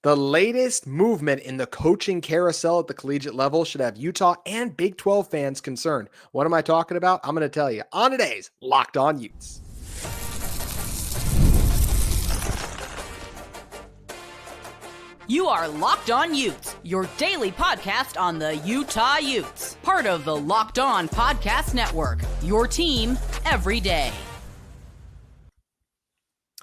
The latest movement in the coaching carousel at the collegiate level should have Utah and Big 12 fans concerned. What am I talking about? I'm going to tell you on today's Locked On Utes. You are Locked On Utes, your daily podcast on the Utah Utes. Part of the Locked On Podcast Network, your team every day.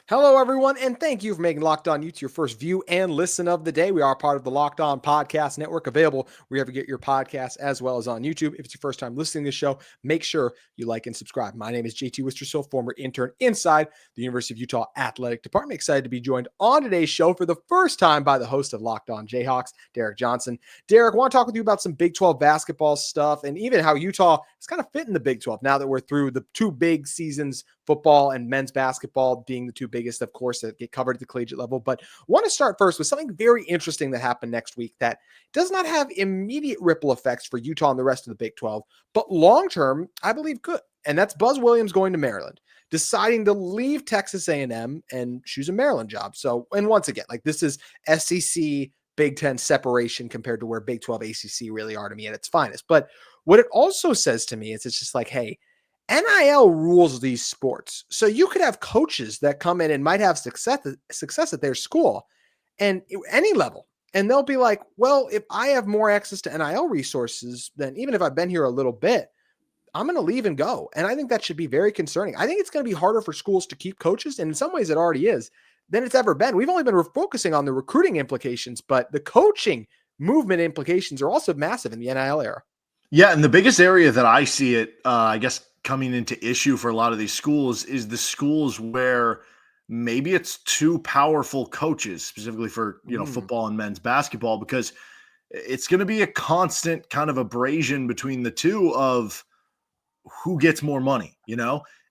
Hello, everyone, and thank you for making Locked On Utes your first view and listen of the day. We are part of the Locked On Podcast Network, available wherever you get your podcasts, as well as on YouTube. If it's your first time listening to the show, make sure you like and subscribe. My name is JT Wistrcill, former intern inside the University of Utah Athletic Department. Excited to be joined on today's show for the first time by the host of Locked On Jayhawks, Derek Johnson. Derek, I want to talk with you about some Big 12 basketball stuff and even how Utah is kind of fit in the Big 12 now that we're through the two big seasons, football and men's basketball being the two biggest, of course, that get covered at the collegiate level. But I want to start first with something very interesting that happened next week that does not have immediate ripple effects for Utah and the rest of the Big 12, but long-term, I believe could. And that's Buzz Williams going to Maryland, deciding to leave Texas A&M and choose a Maryland job. So, and once again, like this is SEC Big 10 separation compared to where Big 12 ACC really are to me at its finest. But what it also says to me is it's just like, hey, NIL rules these sports. So you could have coaches that come in and might have success at their school and any level. And they'll be like, well, if I have more access to NIL resources, then even if I've been here a little bit, I'm going to leave and go. And I think that should be very concerning. I think it's going to be harder for schools to keep coaches. And in some ways it already is than it's ever been. We've only been focusing on the recruiting implications, but the coaching movement implications are also massive in the NIL era. Yeah. And the biggest area that I see it, I guess, coming into issue for a lot of these schools is the schools where maybe it's two powerful coaches, specifically for, football and men's basketball, because it's going to be a constant kind of abrasion between the two of who gets more money,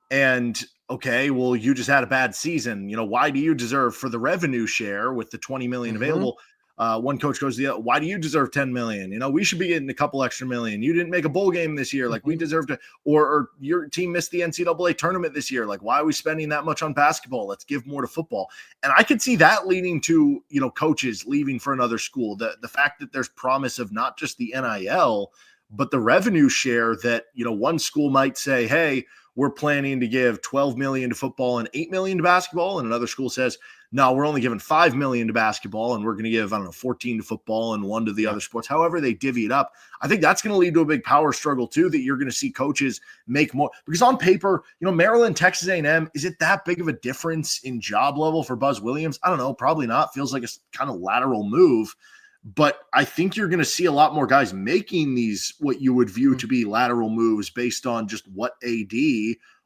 and okay, well, you just had a bad season. Why do you deserve for the revenue share with the 20 million available? One coach goes to the other, why do you deserve 10 million? We should be getting a couple extra million. You didn't make a bowl game this year. Like we deserve to, or your team missed the NCAA tournament this year. Like, why are we spending that much on basketball? Let's give more to football. And I could see that leading to, coaches leaving for another school. The fact that there's promise of not just the NIL, but the revenue share that, one school might say, hey, we're planning to give 12 million to football and 8 million to basketball. And another school says, no, we're only giving 5 million to basketball and we're going to give, 14 to football and 1 to the other sports. However they divvy it up, I think that's going to lead to a big power struggle too, that you're going to see coaches make more, because on paper, Maryland, Texas A&M, is it that big of a difference in job level for Buzz Williams? I don't know. Probably not. Feels like a kind of lateral move, but I think you're going to see a lot more guys making these, what you would view to be lateral moves based on just what AD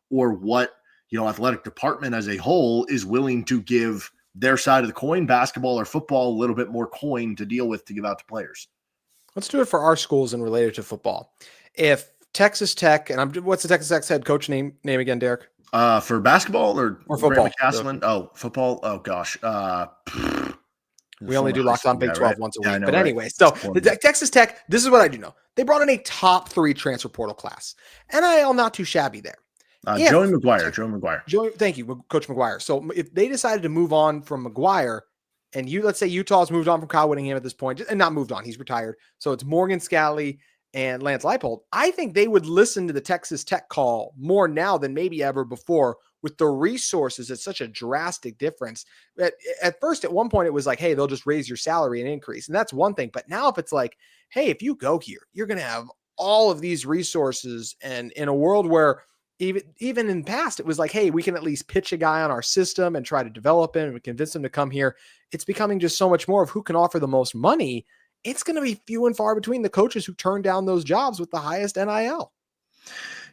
or what, athletic department as a whole is willing to give their side of the coin, basketball or football, a little bit more coin to deal with to give out to players. Let's do it for our schools and related to football. If Texas Tech, and what's the Texas Tech head coach name again, Derek? For basketball or football? Oh, football. Oh gosh. We only do Locked On Big 12 once a week. But anyway, so the Texas Tech, this is what I do know. They brought in a top 3 transfer portal class. NIL not too shabby there. Joey McGuire. Thank you, Coach McGuire. So if they decided to move on from McGuire, and let's say Utah's moved on from Kyle Whittingham at this point, and not moved on, he's retired. So it's Morgan Scalley and Lance Leipold. I think they would listen to the Texas Tech call more now than maybe ever before with the resources. It's such a drastic difference. At first, at one point, it was like, hey, they'll just raise your salary and increase. And that's one thing. But now if it's like, hey, if you go here, you're going to have all of these resources. And in a world where even in the past, it was like, hey, we can at least pitch a guy on our system and try to develop him and convince him to come here. It's becoming just so much more of who can offer the most money. It's going to be few and far between the coaches who turn down those jobs with the highest NIL.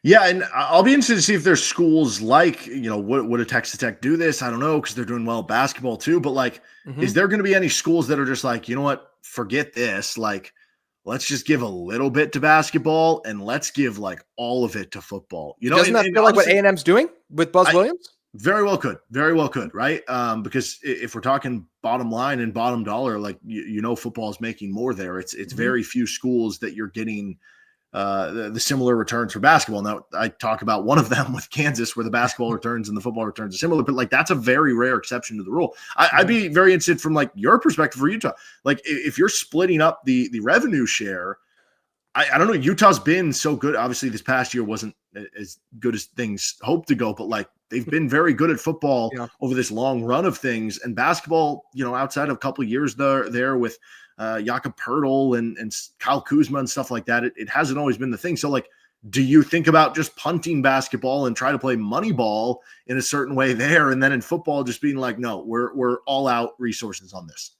Yeah, and I'll be interested to see if there's schools like, would a Texas Tech do this? I don't know, because they're doing well at basketball too. But like, is there going to be any schools that are just like, you know what, forget this. Like, let's just give a little bit to basketball and let's give like all of it to football. Doesn't that feel like what A&M's doing with Buzz Williams? Very well could, right? Because if we're talking bottom line and bottom dollar, like football is making more there. It's very few schools that you're getting the similar returns for basketball. Now, I talk about one of them with Kansas, where the basketball returns and the football returns are similar, but like that's a very rare exception to the rule. I'd be very interested from like your perspective for Utah. Like if you're splitting up the revenue share, I don't know. Utah's been so good. Obviously, this past year wasn't as good as things hoped to go, but like they've been very good at football over this long run of things. And basketball, outside of a couple of years there with Jakob Poeltl and Kyle Kuzma and stuff like that, it hasn't always been the thing. So like, do you think about just punting basketball and try to play money ball in a certain way there, and then in football just being like, no, we're all out resources on this?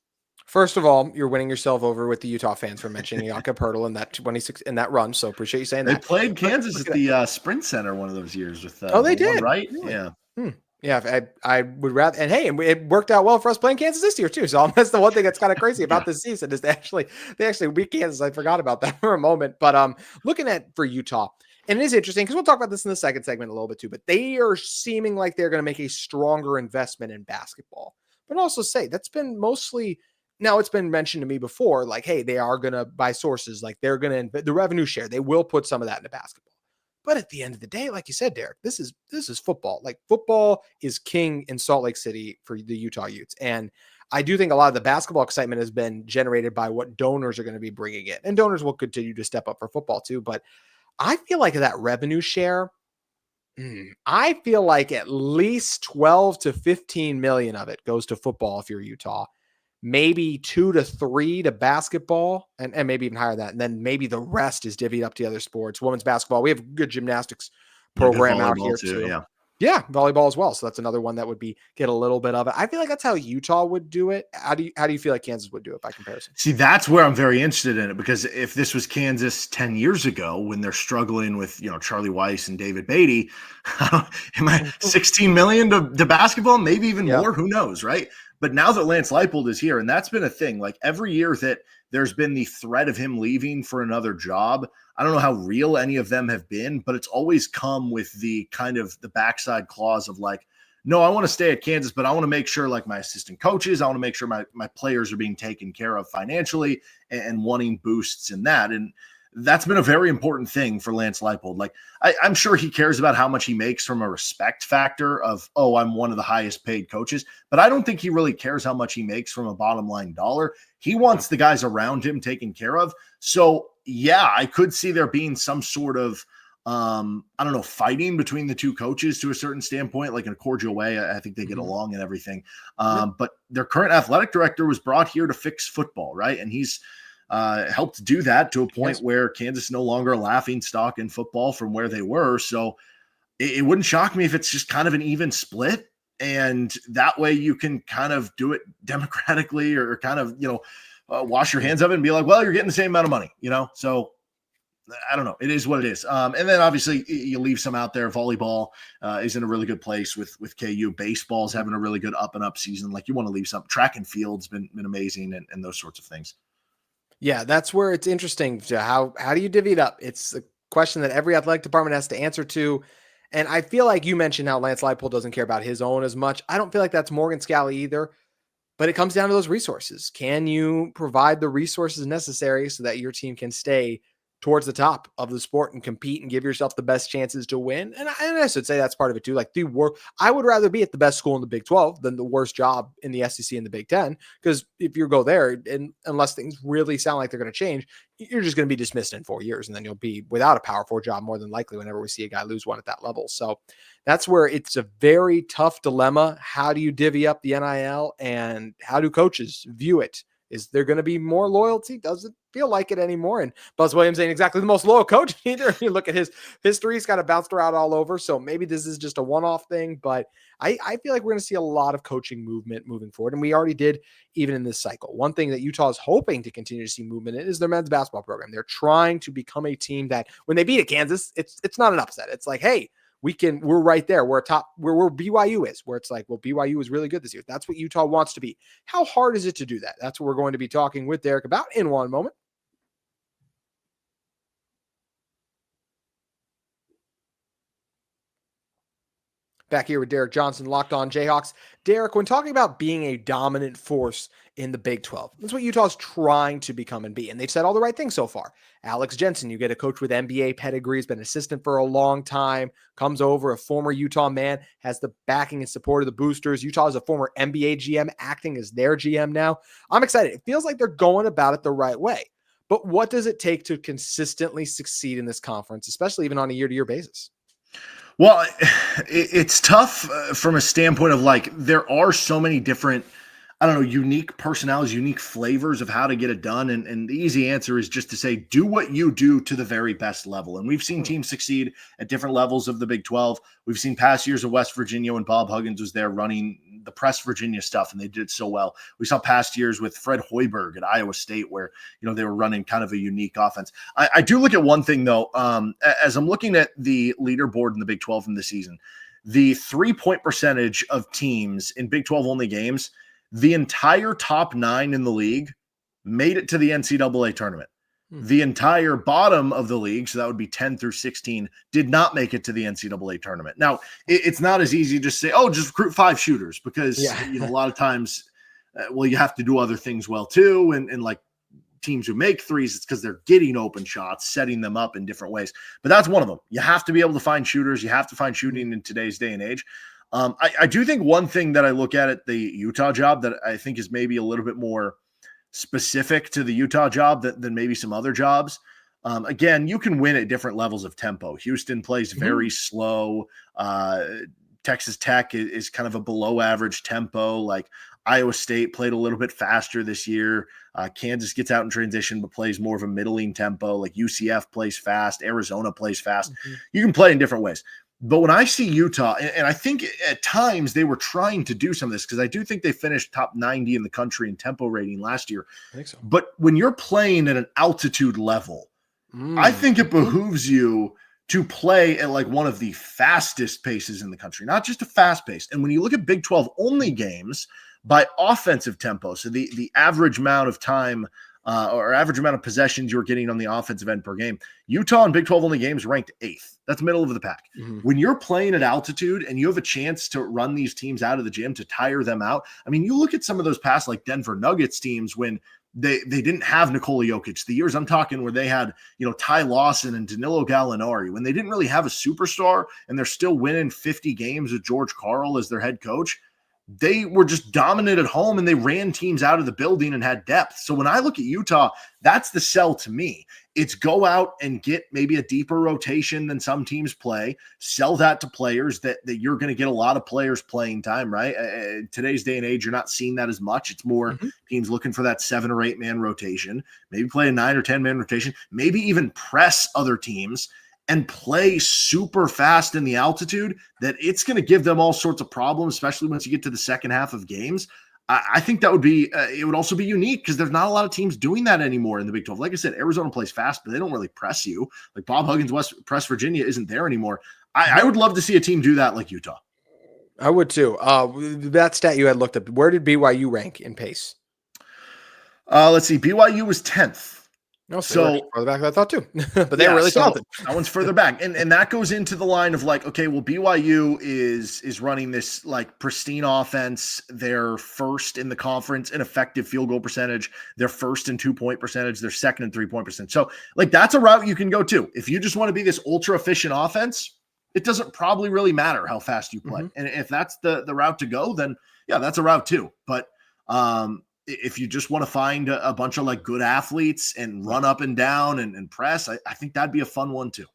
First of all, you're winning yourself over with the Utah fans for mentioning Jakob Poeltl in that 26 in that run. So appreciate you saying that. They played Kansas at the Sprint Center one of those years with. They did, right? Really? Yeah. Yeah, I would rather, and hey, it worked out well for us playing Kansas this year too. So that's the one thing that's kind of crazy about this season is they actually beat Kansas. I forgot about that for a moment, but looking at for Utah, and it is interesting because we'll talk about this in the second segment a little bit too. But they are seeming like they're going to make a stronger investment in basketball, but also say that's been mostly. Now it's been mentioned to me before, like, hey, they are going to buy sources, like they're going to the revenue share. They will put some of that into basketball. But at the end of the day, like you said, Derek, this is football. Like football is king in Salt Lake City for the Utah Utes. And I do think a lot of the basketball excitement has been generated by what donors are going to be bringing in. And donors will continue to step up for football too. But I feel like that revenue share, I feel like at least 12 to 15 million of it goes to football if you're Utah. Maybe 2 to 3 to basketball and maybe even higher than that. And then maybe the rest is divvied up to other sports. Women's basketball. We have a good gymnastics program out here too. Yeah, volleyball as well. So that's another one that would get a little bit of it. I feel like that's how Utah would do it. How do you feel like Kansas would do it by comparison? See, that's where I'm very interested in it, because if this was Kansas 10 years ago when they're struggling with, Charlie Weiss and David Beatty, am I 16 million to basketball? Maybe even more. Who knows, right? But now that Lance Leipold is here, and that's been a thing, like every year that there's been the threat of him leaving for another job, I don't know how real any of them have been, but it's always come with the kind of the backside clause of like, no, I want to stay at Kansas, but I want to make sure like my assistant coaches, I want to make sure my players are being taken care of financially and wanting boosts in that. And that's been a very important thing for Lance Leipold. Like I'm sure he cares about how much he makes from a respect factor of, oh, I'm one of the highest paid coaches, but I don't think he really cares how much he makes from a bottom line dollar. He wants the guys around him taken care of. So yeah, I could see there being some sort of, fighting between the two coaches to a certain standpoint, like in a cordial way. I think they get along and everything. But their current athletic director was brought here to fix football, right? And he's helped do that to a point where Kansas is no longer a laughing stock in football from where they were. So it wouldn't shock me if it's just kind of an even split. And that way you can kind of do it democratically or kind of, wash your hands of it and be like, well, you're getting the same amount of money, So I don't know. It is what it is. And then obviously you leave some out there. Volleyball is in a really good place with KU. Baseball's having a really good up and up season. Like you want to leave some. Track and field's been amazing and those sorts of things. Yeah, that's where it's interesting. How do you divvy it up? It's a question that every athletic department has to answer to. And I feel like you mentioned how Lance Leipold doesn't care about his own as much. I don't feel like that's Morgan Scalley either. But it comes down to those resources. Can you provide the resources necessary so that your team can stay towards the top of the sport and compete and give yourself the best chances to win? And I should say that's part of it too. Like I would rather be at the best school in the Big 12 than the worst job in the SEC and the Big 10. Because if you go there, and unless things really sound like they're going to change, you're just going to be dismissed in 4 years. And then you'll be without a Power 4 job more than likely whenever we see a guy lose one at that level. So that's where it's a very tough dilemma. How do you divvy up the NIL and how do coaches view it? Is there going to be more loyalty? Doesn't feel like it anymore. And Buzz Williams ain't exactly the most loyal coach either. You look at his history, he's kind of bounced around all over. So maybe this is just a one-off thing, but I feel like we're going to see a lot of coaching movement moving forward. And we already did even in this cycle. One thing that Utah is hoping to continue to see movement in is their men's basketball program. They're trying to become a team that when they beat Kansas, it's not an upset. It's like, hey, we're right there. We're where BYU is, where it's like, well, BYU is really good this year. That's what Utah wants to be. How hard is it to do that? That's what we're going to be talking with Derek about in one moment. Back here with Derek Johnson, Locked On Jayhawks. Derek, when talking about being a dominant force in the Big 12, that's what Utah's trying to become and be. And they've said all the right things so far. Alex Jensen, you get a coach with NBA pedigree, has been assistant for a long time, comes over, a former Utah man, has the backing and support of the boosters. Utah is a former NBA GM acting as their GM now. I'm excited. It feels like they're going about it the right way. But what does it take to consistently succeed in this conference, especially even on a year-to-year basis? Well, it's tough from a standpoint of like, there are so many different, unique personalities, unique flavors of how to get it done. And the easy answer is just to say, do what you do to the very best level. And we've seen teams succeed at different levels of the Big 12. We've seen past years of West Virginia when Bob Huggins was there running the Press Virginia stuff, and they did it so well. We saw past years with Fred Hoiberg at Iowa State where, they were running kind of a unique offense. I do look at one thing, though, as I'm looking at the leaderboard in the Big 12 from the season, the 3-point percentage of teams in Big 12 only games, the entire top 9 in the league made it to the NCAA tournament. The entire bottom of the league, so that would be 10 through 16, did not make it to the NCAA tournament. Now, it's not as easy to just say, just recruit 5 shooters because, a lot of times, you have to do other things well too. And like teams who make threes, it's because they're getting open shots, setting them up in different ways. But that's one of them. You have to be able to find shooters. You have to find shooting in today's day and age. I do think one thing that I look at the Utah job that I think is maybe a little bit more specific to the Utah job than maybe some other jobs. Again, you can win at different levels of tempo. Houston plays very slow. Texas Tech is kind of a below average tempo. Like Iowa State played a little bit faster this year. Kansas gets out in transition, but plays more of a middling tempo. Like UCF plays fast. Arizona plays fast. You can play in different ways. But when I see Utah, and I think at times they were trying to do some of this because I do think they finished top 90 in the country in tempo rating last year. I think so. But when you're playing at an altitude level, I think it behooves you to play at like one of the fastest paces in the country, not just a fast pace. And when you look at Big 12 only games by offensive tempo, so the average amount of time or average amount of possessions you're getting on the offensive end per game, Utah in Big 12 only games ranked 8th. That's middle of the pack. When you're playing at altitude and you have a chance to run these teams out of the gym to tire them out. I mean, you look at some of those past like Denver Nuggets teams when they didn't have Nikola Jokic, the years I'm talking where they had, Ty Lawson and Danilo Gallinari, when they didn't really have a superstar and they're still winning 50 games with George Karl as their head coach. They were just dominant at home and they ran teams out of the building and had depth. So when I look at Utah, that's the sell to me. It's go out and get maybe a deeper rotation than some teams play, sell that to players that you're going to get a lot of players playing time, right? In today's day and age, you're not seeing that as much. It's more teams looking for that 7 or 8 man rotation, maybe play a 9 or 10 man rotation, maybe even press other teams and play super fast in the altitude that it's going to give them all sorts of problems, especially once you get to the second half of games. I think that would be, it would also be unique because there's not a lot of teams doing that anymore in the Big 12. Like I said, Arizona plays fast, but they don't really press you. Like Bob Huggins, Press Virginia isn't there anymore. I would love to see a team do that like Utah. I would too. That stat you had looked up, where did BYU rank in pace? Let's see. BYU was 10th. No, so further back than I thought too, but they were really talented. That one's further back, and that goes into the line of like, okay, well, BYU is running this like pristine offense. They're first in the conference in effective field goal percentage. They're first in 2-point percentage. They're second in 3-point percentage. So like that's a route you can go to if you just want to be this ultra efficient offense. It doesn't probably really matter how fast you play, and if that's the route to go, then yeah, that's a route too. But if you just want to find a bunch of like good athletes and run up and down and press, I think that'd be a fun one too.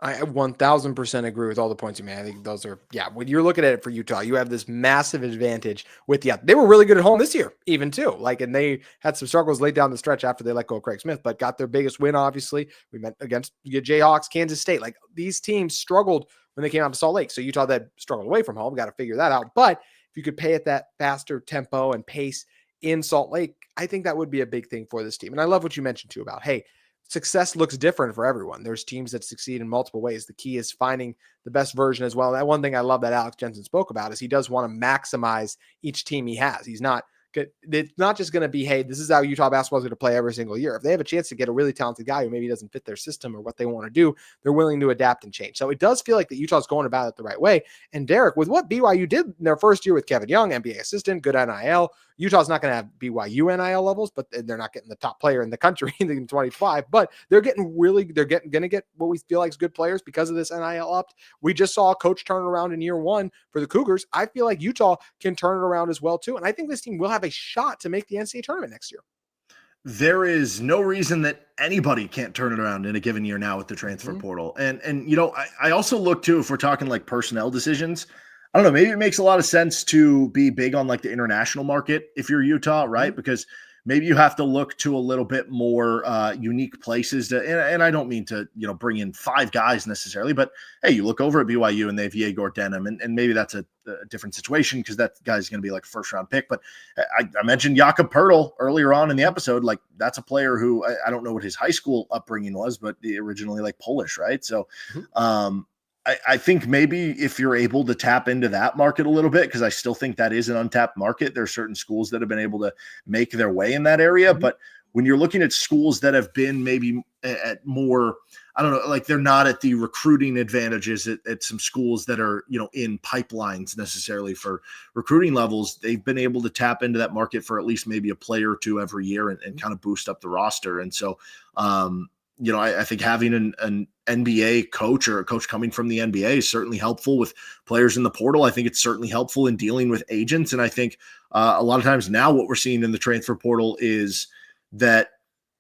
I 1000% agree with all the points you made. I think those are, when you're looking at it for Utah, you have this massive advantage with, they were really good at home this year, even too. And they had some struggles late down the stretch after they let go of Craig Smith, but got their biggest win, obviously. We met against Jayhawks, Kansas State. Like these teams struggled when they came out to Salt Lake. So Utah that struggled away from home, got to figure that out. But if you could pay at that faster tempo and pace in Salt Lake, I think that would be a big thing for this team. And I love what you mentioned too about, hey, success looks different for everyone. There's teams that succeed in multiple ways. The key is finding the best version as well. And that one thing I love that Alex Jensen spoke about is he does want to maximize each team he has. He's not It's not just going to be, hey, this is how Utah basketball is going to play every single year. If they have a chance to get a really talented guy who maybe doesn't fit their system or what they want to do, they're willing to adapt and change. So it does feel like that Utah's going about it the right way. And Derek, with what BYU did in their first year with Kevin Young, NBA assistant, good NIL, Utah's not going to have BYU NIL levels, but they're not getting the top player in the country in 25, but they're going to get what we feel like is good players because of this NIL up. We just saw a coach turn around in year one for the Cougars. I feel like Utah can turn it around as well too. And I think this team will have a shot to make the NCAA tournament next year. There is no reason that anybody can't turn it around in a given year now with the transfer portal. And you know, I also look too, if we're talking like personnel decisions, I don't know, maybe it makes a lot of sense to be big on like the international market if you're Utah, right? Because maybe you have to look to a little bit more unique places to, and I don't mean to, you know, bring in 5 guys necessarily, but hey, you look over at BYU and they have Yegor Denham, and maybe that's a different situation because that guy's going to be like a first round pick. But I mentioned Jakob Pertl earlier on in the episode. Like that's a player who I don't know what his high school upbringing was, but originally like Polish, right? So, I think maybe if you're able to tap into that market a little bit, because I still think that is an untapped market. There are certain schools that have been able to make their way in that area. But when you're looking at schools that have been maybe at more, I don't know, like they're not at the recruiting advantages at some schools that are, you know, in pipelines necessarily for recruiting levels, they've been able to tap into that market for at least maybe a player or two every year and kind of boost up the roster. And so, you know, I think having an NBA coach or a coach coming from the NBA is certainly helpful with players in the portal. I think it's certainly helpful in dealing with agents. And I think a lot of times now what we're seeing in the transfer portal is that,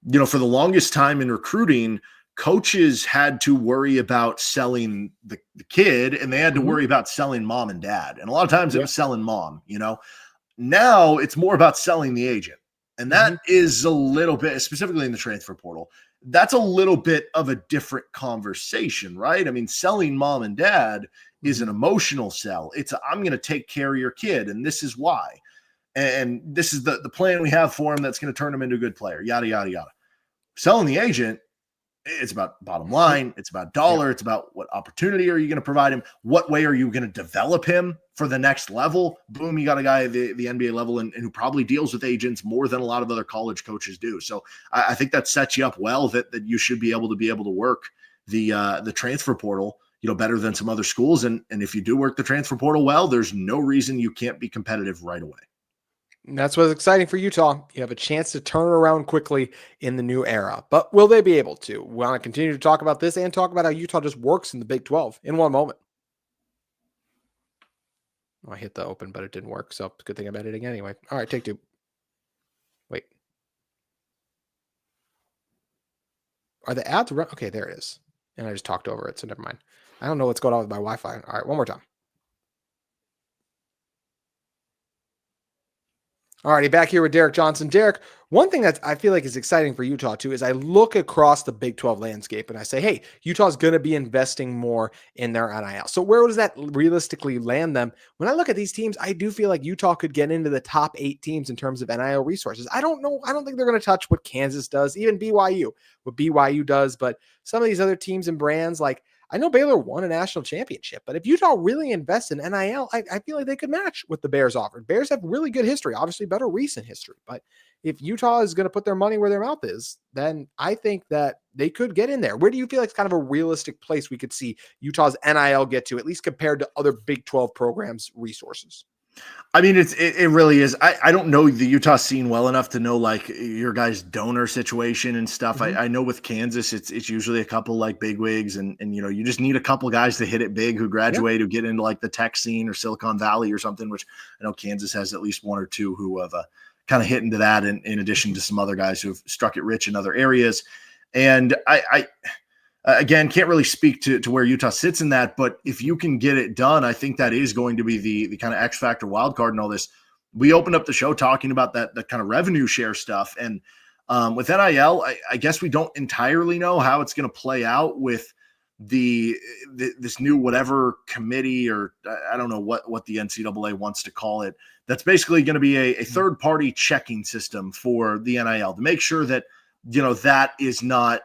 you know, for the longest time in recruiting, coaches had to worry about selling the kid and they had to worry about selling mom and dad. And a lot of times it was selling mom, you know. Now it's more about selling the agent. And that is a little bit, specifically in the transfer portal, that's a little bit of a different conversation, right? I mean, selling mom and dad is an emotional sell. It's I'm going to take care of your kid, and this is why. And this is the plan we have for him that's going to turn him into a good player, yada, yada, yada. Selling the agent, it's about bottom line. It's about dollar. It's about what opportunity are you going to provide him? What way are you going to develop him for the next level? Boom, you got a guy at the NBA level and who probably deals with agents more than a lot of other college coaches do. So I think that sets you up well that you should be able to work the transfer portal, you know, better than some other schools. And if you do work the transfer portal well, there's no reason you can't be competitive right away. And that's what's exciting for Utah. You have a chance to turn around quickly in the new era. But will they be able to? We want to continue to talk about this and talk about how Utah just works in the Big 12 in one moment. Oh, I hit the open, but it didn't work. So good thing I'm editing anyway. All right, take 2. Wait. Are the ads? Okay, there it is. And I just talked over it, so never mind. I don't know what's going on with my Wi-Fi. All right, one more time. Alrighty, back here with Derek Johnson. Derek, one thing that I feel like is exciting for Utah too is I look across the Big 12 landscape and I say, hey, Utah's going to be investing more in their NIL. So where does that realistically land them? When I look at these teams, I do feel like Utah could get into the top 8 teams in terms of NIL resources. I don't know. I don't think they're going to touch what Kansas does, even BYU, what BYU does, but some of these other teams and brands, like I know Baylor won a national championship, but if Utah really invests in NIL, I feel like they could match what the Bears offered. Bears have really good history, obviously better recent history. But if Utah is going to put their money where their mouth is, then I think that they could get in there. Where do you feel like it's kind of a realistic place we could see Utah's NIL get to, at least compared to other Big 12 programs' resources? I mean, it really is. I don't know the Utah scene well enough to know like your guys' donor situation and stuff. I know with Kansas, it's usually a couple like bigwigs and you know, you just need a couple guys to hit it big who graduate, who get into like the tech scene or Silicon Valley or something, which I know Kansas has at least 1 or 2 who have kind of hit into that in addition to some other guys who've struck it rich in other areas. And I again, can't really speak to where Utah sits in that, but if you can get it done, I think that is going to be the kind of X factor wild card in all this. We opened up the show talking about that kind of revenue share stuff. And with NIL, I guess we don't entirely know how it's going to play out with this new whatever committee, or I don't know what the NCAA wants to call it. That's basically going to be a third party checking system for the NIL to make sure that, you know, that is not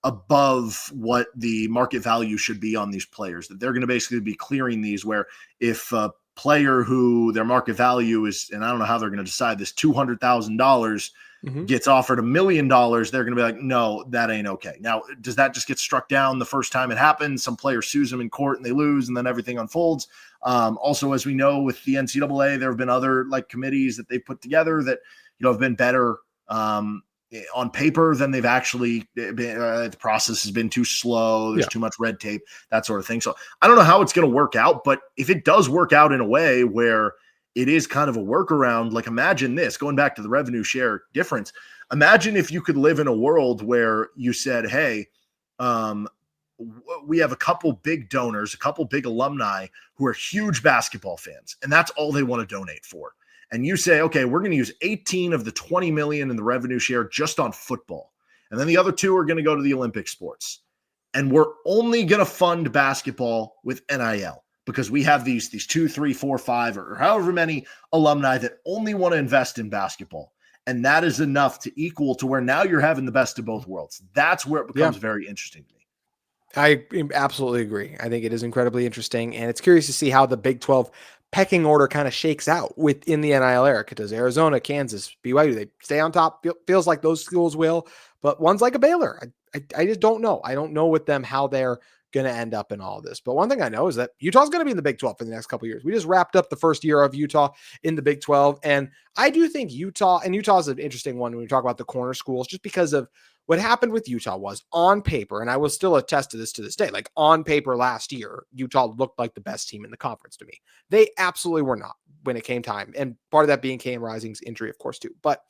above what the market value should be on these players, that they're going to basically be clearing these where if a player who their market value is, and I don't know how they're going to decide this, $200,000 gets offered $1 million, they're going to be like, no, that ain't okay. Now, does that just get struck down the first time it happens? Some player sues them in court and they lose, and then everything unfolds. Also, as we know, with the NCAA, there have been other like committees that they put together that, have been better on paper than they've actually been. The process has been too slow. There's too much red tape, that sort of thing. So I don't know how it's going to work out, but if it does work out in a way where it is kind of a workaround, like imagine this, going back to the revenue share difference. Imagine if you could live in a world where you said, hey, we have a couple big donors, a couple big alumni who are huge basketball fans, and that's all they want to donate for. And you say, okay, we're going to use 18 of the 20 million in the revenue share just on football. And then the other 2 are going to go to the Olympic sports. And we're only going to fund basketball with NIL because we have these 2, 3, 4, 5, or however many alumni that only want to invest in basketball. And that is enough to equal to where now you're having the best of both worlds. That's where it becomes very interesting to me. I absolutely agree. I think it is incredibly interesting, and it's curious to see how the Big 12 pecking order kind of shakes out within the NIL era. Does Arizona, Kansas, BYU, they stay on top? Feels like those schools will, but ones like a Baylor, I just don't know. I don't know with them how they're going to end up in all of this. But one thing I know is that Utah's going to be in the Big 12 for the next couple of years. We just wrapped up the first year of Utah in the Big 12. And I do think Utah's an interesting one when we talk about the corner schools, just because of what happened with Utah was on paper, and I will still attest to this day, like on paper last year, Utah looked like the best team in the conference to me. They absolutely were not when it came time. And part of that being Cam Rising's injury, of course, too. But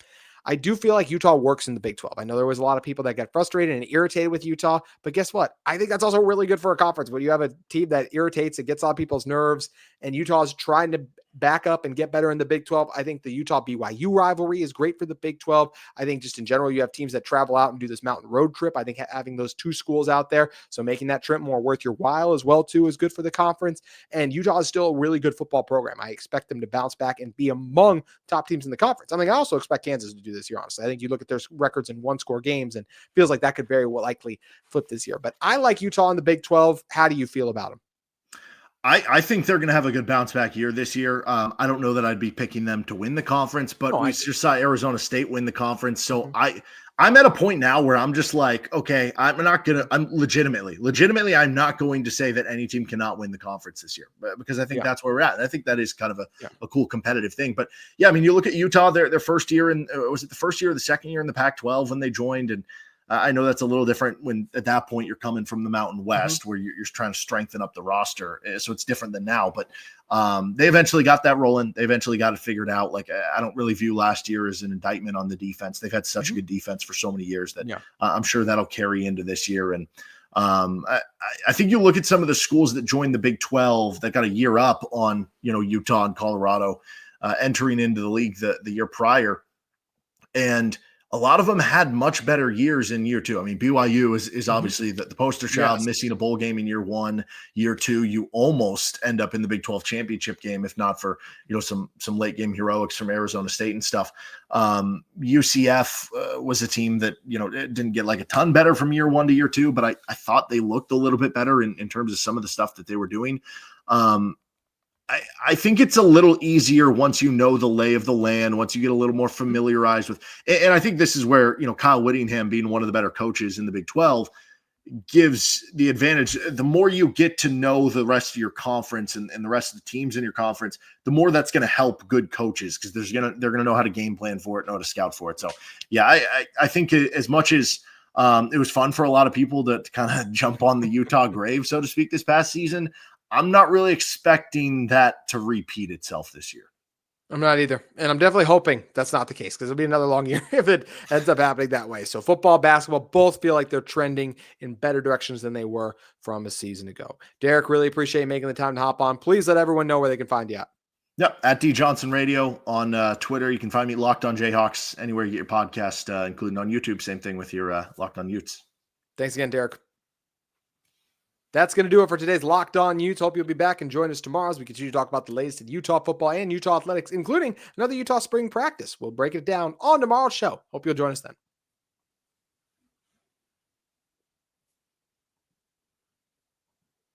I do feel like Utah works in the Big 12. I know there was a lot of people that got frustrated and irritated with Utah, but guess what? I think that's also really good for a conference. When you have a team that irritates, it gets on people's nerves, and Utah's trying to back up and get better in the Big 12. I think the Utah BYU rivalry is great for the Big 12. I think just in general, you have teams that travel out and do this mountain road trip. I think having those 2 schools out there, so making that trip more worth your while as well too, is good for the conference. And Utah is still a really good football program. I expect them to bounce back and be among top teams in the conference. I mean, I also expect Kansas to do this year, honestly. I think you look at their records in 1-score games and feels like that could very well likely flip this year. But I like Utah in the Big 12. How do you feel about them? I think they're going to have a good bounce back year this year. I don't know that I'd be picking them to win the conference, but we just saw Arizona State win the conference. So I'm at a point now where I'm just like, okay, I'm legitimately, I'm not going to say that any team cannot win the conference this year, because I think that's where we're at. And I think that is kind of a cool competitive thing. But yeah, I mean, you look at Utah, their first year, and was it the first year or the second year in the Pac-12 when they joined? And I know that's a little different when at that point you're coming from the Mountain West where you're trying to strengthen up the roster. So it's different than now, but they eventually got that rolling. They eventually got it figured out. Like, I don't really view last year as an indictment on the defense. They've had such a good defense for so many years that I'm sure that'll carry into this year. And I think you look at some of the schools that joined the Big 12 that got a year up on, Utah and Colorado entering into the league the year prior. And a lot of them had much better years in year 2. I mean, BYU is obviously the poster child, missing a bowl game in year 1. Year 2, you almost end up in the Big 12 championship game, if not for, some late game heroics from Arizona State and stuff. UCF was a team that, it didn't get like a ton better from year 1 to year 2, but I thought they looked a little bit better in terms of some of the stuff that they were doing. I think it's a little easier once you know the lay of the land, once you get a little more familiarized with, and I think this is where, Kyle Whittingham being one of the better coaches in the Big 12 gives the advantage. The more you get to know the rest of your conference and the rest of the teams in your conference, the more that's going to help good coaches, because they're going to know how to game plan for it, know how to scout for it. So yeah, I think as much as it was fun for a lot of people to kind of jump on the Utah grave, so to speak, this past season, I'm not really expecting that to repeat itself this year. I'm not either. And I'm definitely hoping that's not the case, because it'll be another long year if it ends up happening that way. So football, basketball, both feel like they're trending in better directions than they were from a season ago. Derek, really appreciate you making the time to hop on. Please let everyone know where they can find you at. Yep, at D Johnson Radio on Twitter. You can find me Locked On Jayhawks anywhere you get your podcast, including on YouTube. Same thing with your Locked On Utes. Thanks again, Derek. That's going to do it for today's Locked On Utes. Hope you'll be back and join us tomorrow as we continue to talk about the latest in Utah football and Utah athletics, including another Utah spring practice. We'll break it down on tomorrow's show. Hope you'll join us then.